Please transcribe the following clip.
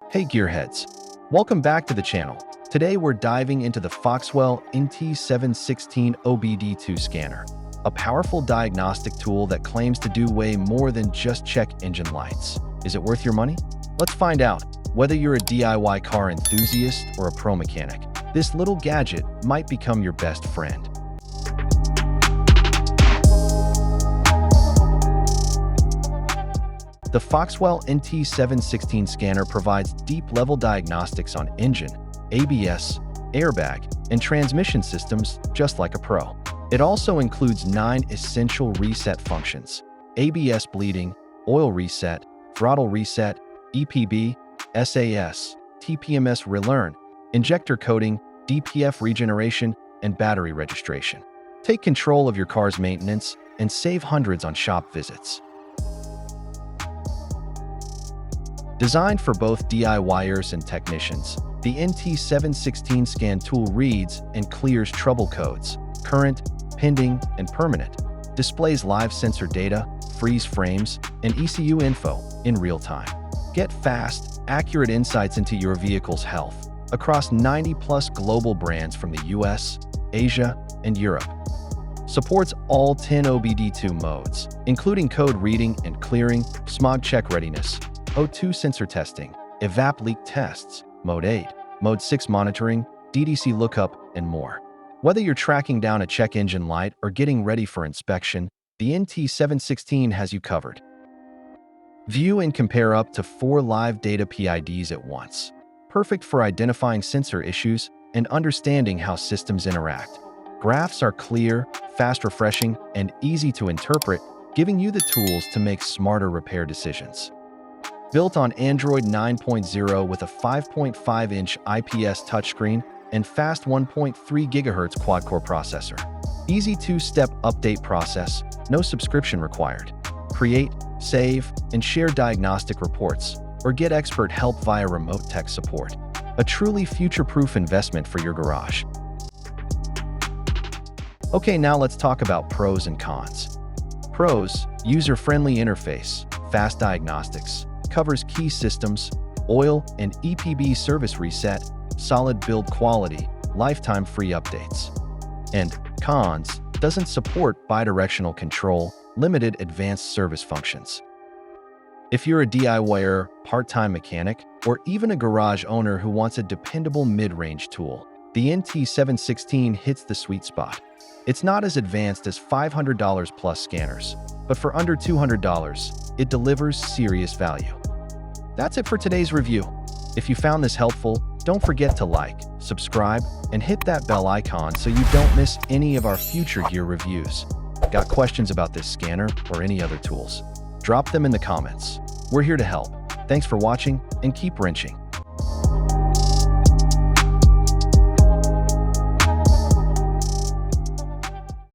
Hey gearheads, welcome back to the channel. Today we're diving into the FOXWELL NT716 OBD2 Scanner, a powerful diagnostic tool that claims to do way more than just check engine lights. Is it worth your money? Let's find out. Whether you're a DIY car enthusiast or a pro mechanic, this little gadget might become your best friend. The FOXWELL NT716 scanner provides deep-level diagnostics on engine, ABS, airbag, and transmission systems just like a pro. It also includes 9 essential reset functions: ABS bleeding, oil reset, throttle reset, EPB, SAS, TPMS relearn, injector coating, DPF regeneration, and battery registration. Take control of your car's maintenance and save hundreds on shop visits. Designed for both DIYers and technicians, the NT716 scan tool reads and clears trouble codes, current, pending, and permanent, displays live sensor data, freeze frames, and ECU info in real time. Get fast, accurate insights into your vehicle's health across 90+ global brands from the US, Asia, and Europe. Supports all 10 OBD2 modes, including code reading and clearing, smog check readiness, O2 sensor testing, evap leak tests, Mode 8, Mode 6 monitoring, DDC lookup, and more. Whether you're tracking down a check engine light or getting ready for inspection, the NT716 has you covered. View and compare up to 4 live data PIDs at once. Perfect for identifying sensor issues and understanding how systems interact. Graphs are clear, fast refreshing, and easy to interpret, giving you the tools to make smarter repair decisions. Built on Android 9.0 with a 5.5-inch IPS touchscreen and fast 1.3 GHz quad-core processor. Easy 2-step update process, no subscription required. Create, save, and share diagnostic reports, or get expert help via remote tech support. A truly future-proof investment for your garage. Okay, now let's talk about pros and cons. Pros: user-friendly interface, fast diagnostics, covers key systems, oil and EPB service reset, solid build quality, lifetime free updates. And cons: doesn't support bi-directional control, limited advanced service functions. If you're a DIYer, part-time mechanic, or even a garage owner who wants a dependable mid-range tool, the NT716 hits the sweet spot. It's not as advanced as $500 plus scanners, but for under $200, it delivers serious value. That's it for today's review. If you found this helpful, don't forget to like, subscribe, and hit that bell icon so you don't miss any of our future gear reviews. Got questions about this scanner or any other tools? Drop them in the comments. We're here to help. Thanks for watching and keep wrenching.